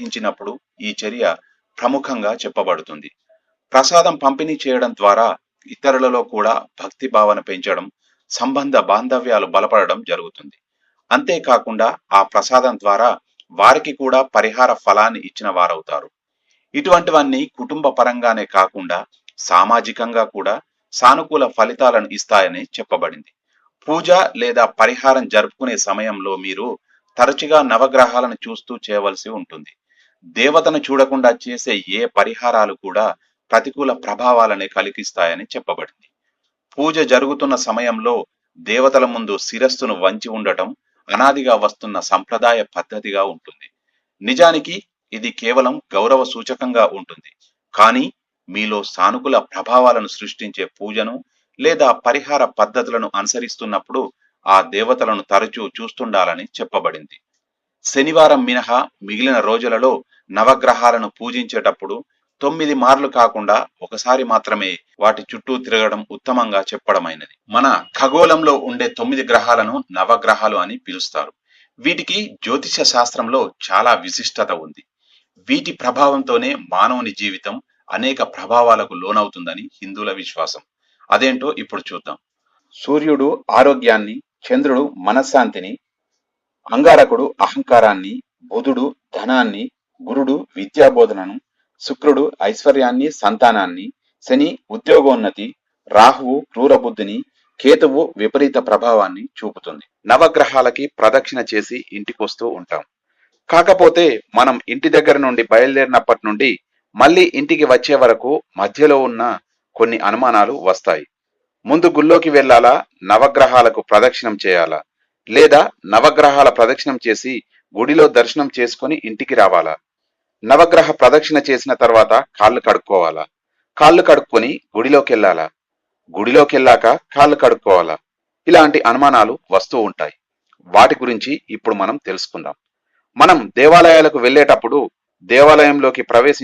నిర్వహించినప్పుడు ఈ చర్య ప్రముఖంగా చెప్పబడుతుంది. ప్రసాదం పంపిణీ చేయడం ద్వారా ఇతరులలో కూడా భక్తి భావన పెంచడం, సంబంధ బాంధవ్యాలు బలపడడం జరుగుతుంది. అంతేకాకుండా ఆ ప్రసాదం ద్వారా వారికి కూడా పరిహార ఫలాన్ని ఇచ్చిన వారవుతారు. ఇటువంటివన్నీ కుటుంబ పరంగానే కాకుండా సామాజికంగా కూడా సానుకూల ఫలితాలను ఇస్తాయని చెప్పబడింది. పూజ లేదా పరిహారం జరుపుకునే సమయంలో మీరు తరచుగా నవగ్రహాలను చూస్తూ చేయవలసి ఉంటుంది. దేవతను చూడకుండా చేసే ఏ పరిహారాలు కూడా ప్రతికూల ప్రభావాలని కలిగిస్తాయని చెప్పబడింది. పూజ జరుగుతున్న సమయంలో దేవతల ముందు శిరస్సును వంచి ఉండటం అనాదిగా వస్తున్న సంప్రదాయ పద్ధతిగా ఉంటుంది. నిజానికి ఇది కేవలం గౌరవ సూచకంగా ఉంటుంది, కానీ మీలో సానుకూల ప్రభావాలను సృష్టించే పూజను లేదా పరిహార పద్ధతులను అనుసరిస్తున్నప్పుడు ఆ దేవతలను తరచూ చూస్తుండాలని చెప్పబడింది. శనివారం మినహా మిగిలిన రోజులలో నవగ్రహాలను పూజించేటప్పుడు 9 మార్లు కాకుండా ఒకసారి మాత్రమే వాటి చుట్టూ తిరగడం ఉత్తమంగా చెప్పడమైనది. మన ఖగోళంలో ఉండే 9 గ్రహాలను నవగ్రహాలు అని పిలుస్తారు. వీటికి జ్యోతిష శాస్త్రంలో చాలా విశిష్టత ఉంది. వీటి ప్రభావంతోనే మానవుని జీవితం అనేక ప్రభావాలకు లోనవుతుందని హిందువుల విశ్వాసం. అదేంటో ఇప్పుడు చూద్దాం. సూర్యుడు ఆరోగ్యాన్ని, చంద్రుడు మనశ్శాంతిని, అంగారకుడు అహంకారాన్ని, బుధుడు ధనాన్ని, గురుడు విద్యాబోధనను, శుక్రుడు ఐశ్వర్యాన్ని, సంతానాన్ని, శని ఉద్యోగోన్నతి, రాహువు క్రూరబుద్ధిని, కేతువు విపరీత ప్రభావాన్ని చూపుతుంది. నవగ్రహాలకి ప్రదక్షిణ చేసి ఇంటికొస్తూ ఉంటాం. కాకపోతే మనం ఇంటి దగ్గర నుండి బయలుదేరినప్పటి నుండి మళ్ళీ ఇంటికి వచ్చే వరకు మధ్యలో ఉన్న కొన్ని అనుమానాలు వస్తాయి. ముందు గుళ్ళోకి వెళ్ళాలా, నవగ్రహాలకు ప్రదక్షిణం చేయాలా, లేదా నవగ్రహాల ప్రదక్షిణం చేసి గుడిలో దర్శనం చేసుకుని ఇంటికి రావాలా, నవగ్రహ ప్రదక్షిణ చేసిన తర్వాత కాళ్ళు కడుక్కోవాలా, కాళ్ళు కడుక్కొని గుడిలోకి వెళ్ళాలా, గుడిలోకి వెళ్ళాక కాళ్ళు కడుక్కోవాలా, ఇలాంటి అనుమానాలు వస్తూ ఉంటాయి. వాటి గురించి ఇప్పుడు మనం తెలుసుకుందాం. మనం దేవాలయాలకు వెళ్ళేటప్పుడు దేవాలయంలోకి